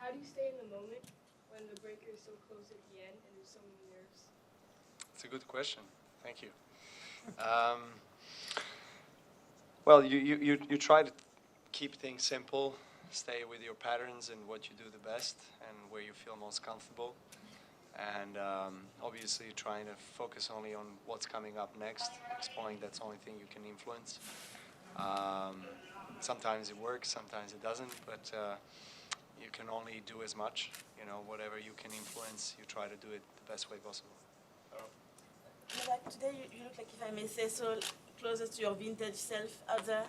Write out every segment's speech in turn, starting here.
How do you stay in the moment when the breaker is so close at the end and there's so many nerves? It's a good question. Thank you. Um, well, you try to keep things simple, stay with your patterns and what you do the best and where you feel most comfortable. And obviously trying to focus only on what's coming up next, exploring that's the only thing you can influence. Um, Sometimes it works, sometimes it doesn't, but you can only do as much. You know, whatever you can influence, you try to do it the best way possible. Novak, today you look like, if I may say so, closer to your vintage self out there,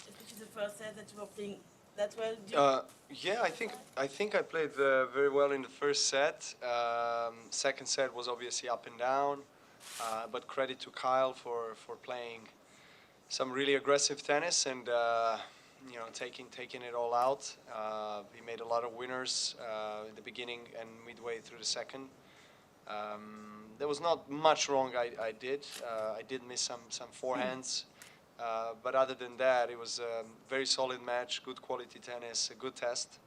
especially the first set that you were playing that well. Yeah, I think I played very well in the first set. Second set was obviously up and down, but credit to Kyle for playing some really aggressive tennis and taking it all out. He made a lot of winners in the beginning and midway through the second. There was not much wrong I did. I did miss some forehands. But other than that, it was a very solid match, good quality tennis, a good test.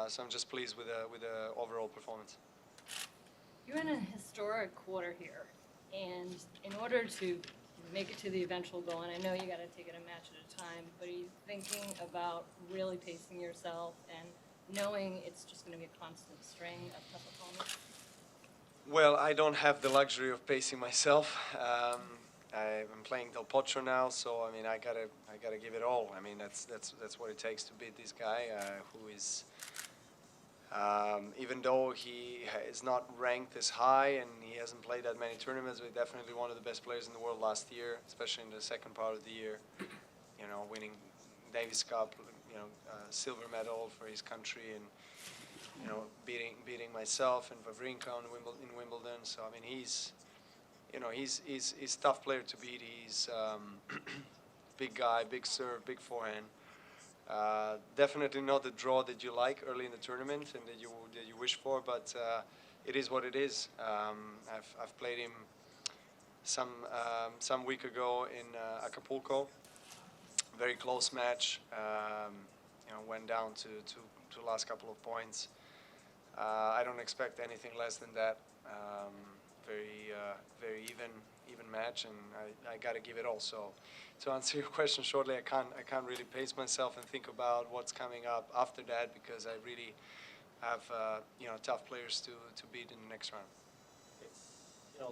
So I'm just pleased with the overall performance. You're in a historic quarter here, and in order to make it to the eventual goal, and I know you got to take it a match at a time, but are you thinking about really pacing yourself and knowing it's just going to be a constant string of tough opponents? Well, I don't have the luxury of pacing myself. I'm playing Del Potro now, so I mean I gotta give it all. I mean that's what it takes to beat this guy, who is even though he is not ranked as high and he hasn't played that many tournaments, but definitely one of the best players in the world last year, especially in the second part of the year. You know, winning Davis Cup, silver medal for his country, and beating myself and Wawrinka in Wimbledon. So I mean he's tough player to beat. He's big guy, big serve, big forehand. Definitely not the draw that you like early in the tournament and that you wish for, but it is what it is. I've played him some week ago in Acapulco. Very close match. Went down to last couple of points. I don't expect anything less than that. Very even match, and I got to give it all. So, to answer your question shortly, I can't really pace myself and think about what's coming up after that because I really have tough players to beat in the next round.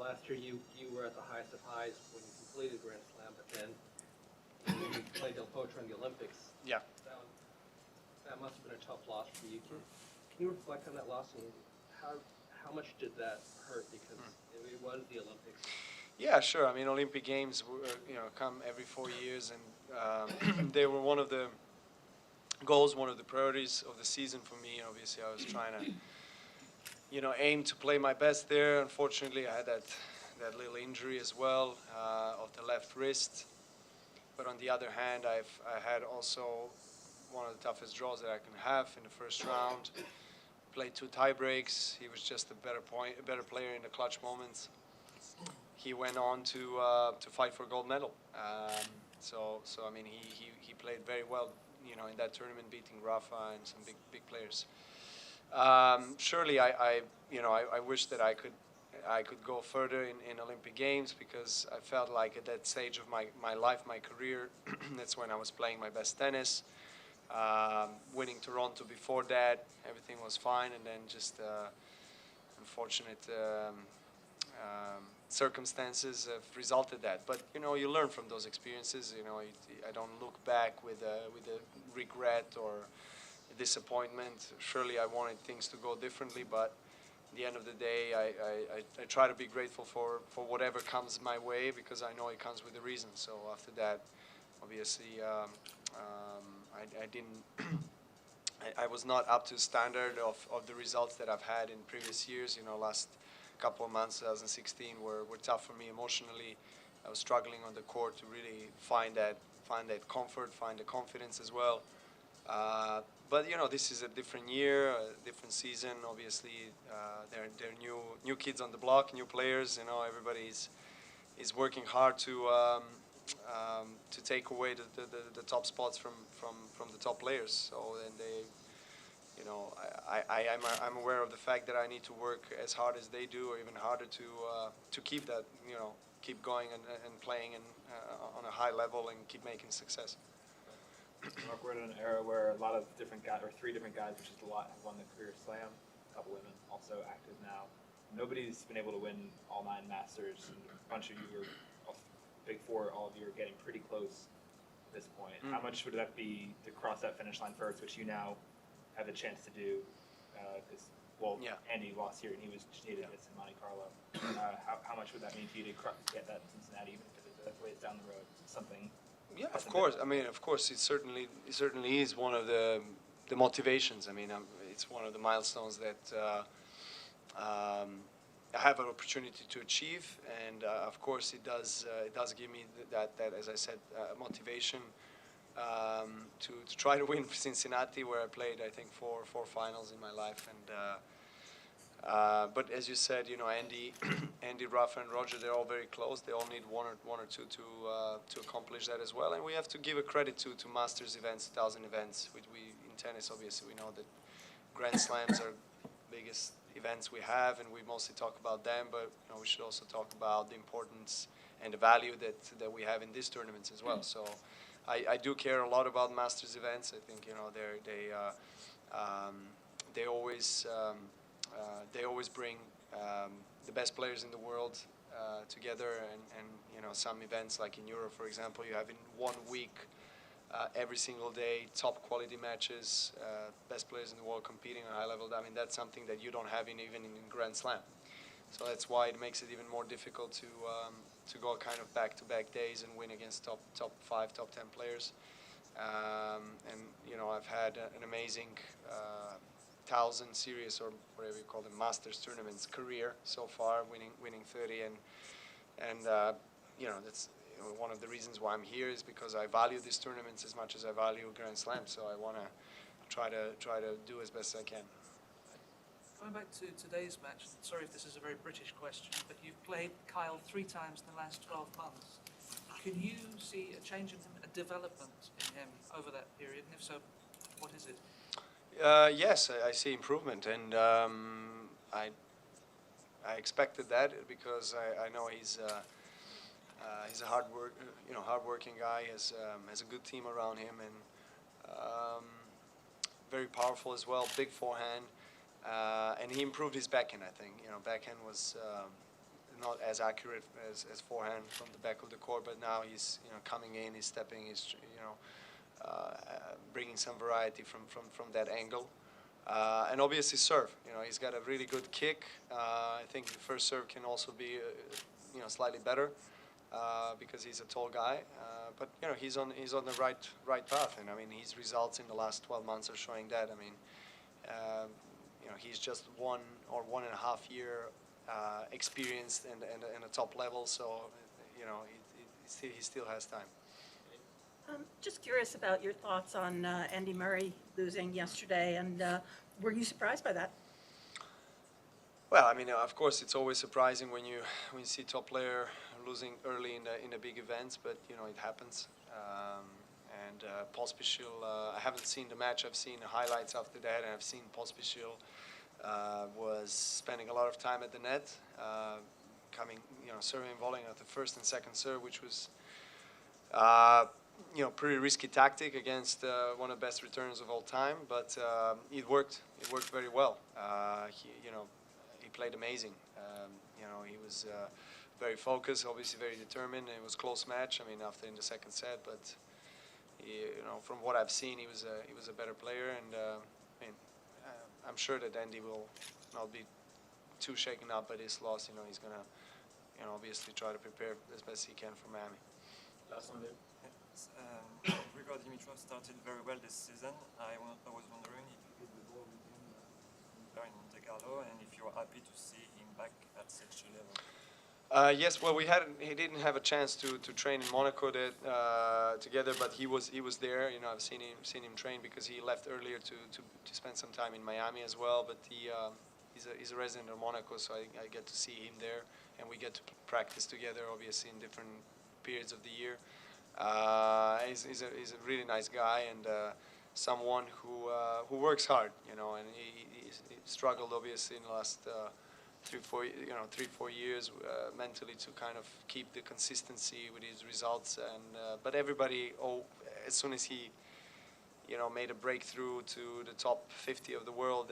Last year you were at the highest of highs when you completed Grand Slam, but then when you played Del Potro in the Olympics. Yeah. That must have been a tough loss for you. Can you reflect on that loss and how much did that hurt because it was the Olympics? Yeah, sure. I mean, Olympic Games, come every 4 years, and they were one of the goals, one of the priorities of the season for me. Obviously, I was trying to, aim to play my best there. Unfortunately, I had that little injury as well of the left wrist. But on the other hand, I had also one of the toughest draws that I can have in the first round. Played 2 tie breaks. He was just a better player in the clutch moments. He went on to fight for gold medal. So I mean, he played very well, in that tournament, beating Rafa and some big players. Surely, I wish that I could go further in Olympic Games because I felt like at that stage of my life, my career, that's when I was playing my best tennis. Winning Toronto before that, everything was fine, and then just unfortunate circumstances have resulted that. But you learn from those experiences. I don't look back with a regret or a disappointment. Surely I wanted things to go differently, but at the end of the day, I try to be grateful for whatever comes my way because I know it comes with a reason. So after that, obviously, I didn't. I was not up to standard of the results that I've had in previous years. Last couple of months, 2016, were tough for me emotionally. I was struggling on the court to really find that comfort, find the confidence as well. But this is a different year, a different season. Obviously, there are new kids on the block, new players. Everybody is working hard to take away the top spots from the top players. So then you know, I'm aware of the fact that I need to work as hard as they do, or even harder to keep that, you know, keep going and playing and on a high level and keep making success. Mark, we're in an era where a lot of different guys, or three different guys, which is a lot, have won the career slam. A couple women also active now. Nobody's been able to win all 9 Masters. And a bunch of you are big four. All of you are getting pretty close at this point. How much would that be to cross that finish line first, which you now have the chance to do? Because Andy lost here, and he just needed this in Monte Carlo. How much would that mean to you to get that in Cincinnati, even if it's way down the road? Something. Yeah, of course. I mean, of course, it certainly is one of the motivations. I mean, it's one of the milestones that I have an opportunity to achieve, and of course, it does give me that as I said, motivation to try to win Cincinnati, where I played I think four finals in my life, and. But as you said, you know, Andy, Rafa, and Roger, they're all very close. They all need one or two to accomplish that as well. And we have to give a credit to Masters events, 1,000 events. We in tennis, obviously, we know that Grand Slams are biggest events we have, and we mostly talk about them. But you know, we should also talk about the importance and the value that we have in these tournaments as well. So I do care a lot about Masters events. I think, you know, they always bring the best players in the world together, and you know, some events like in Europe, for example, you have in 1 week every single day top quality matches, best players in the world competing on a high level. I mean, that's something that you don't have even in Grand Slam. So that's why it makes it even more difficult to go kind of back-to-back days and win against top 5, top 10 players. And you know, I've had an amazing 1,000 series, or whatever you call them, Masters tournaments career so far, winning 30, and you know, that's one of the reasons why I'm here, is because I value these tournaments as much as I value Grand Slam. So I want to try to do as best as I can. Going back to today's match, sorry if this is a very British question, but you've played Kyle 3 times in the last 12 months. Can you see a change in him, a development in him over that period? And if so, what is it? Yes, I see improvement, and I expected that, because I know he's a hardworking guy. Has a good team around him, and very powerful as well. Big forehand, and he improved his backhand. I think, you know, backhand was not as accurate as forehand from the back of the court, but now he's, you know, coming in, he's stepping, he's, you know, bringing some variety from that angle, and obviously serve. You know, he's got a really good kick. I think the first serve can also be, you know, slightly better, because he's a tall guy. But you know, he's on the right path, and I mean, his results in the last 12 months are showing that. I mean, you know, he's just 1 or 1.5 year experienced and a top level. So you know, he still has time. Just curious about your thoughts on Andy Murray losing yesterday, and were you surprised by that? Well, I mean, of course, it's always surprising when you see top player losing early in the big events, but you know, it happens. And Pospisil, I haven't seen the match. I've seen the highlights after that, and I've seen Pospisil was spending a lot of time at the net, coming, you know, serving and volleying at the first and second serve, which was. You know, pretty risky tactic against one of the best returners of all time, but it worked. It worked very well. He played amazing. You know, he was very focused, obviously very determined. It was a close match. I mean, after in the second set, but you know, from what I've seen, he was a better player, and I mean, I'm sure that Andy will not be too shaken up by this loss. You know, he's gonna, you know, obviously try to prepare as best he can for Miami. Last one, Dave. Grigor Dimitrov started very well this season. I was wondering if you could go with him in Monte Carlo, and if you are happy to see him back at such a level. Yes, well, he didn't have a chance to train in Monaco together, but he was there. You know, I've seen him train, because he left earlier to spend some time in Miami as well. But he's a resident of Monaco, so I get to see him there, and we get to practice together, obviously in different periods of the year. He's a really nice guy, and someone who works hard, you know, and he struggled obviously in the last 3-4 years mentally to kind of keep the consistency with his results. And but everybody, as soon as he, you know, made a breakthrough to the top 50 of the world,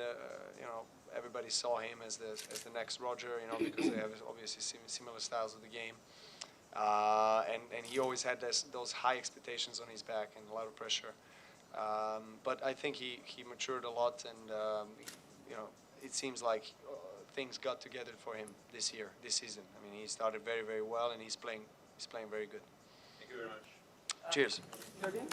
you know, everybody saw him as the next Roger, you know, because they have obviously similar styles of the game. And he always had those high expectations on his back and a lot of pressure. But I think he matured a lot, and you know, it seems like things got together for him this season. I mean, he started very, very well, and he's playing very good. Thank you very much. Cheers. Jordan?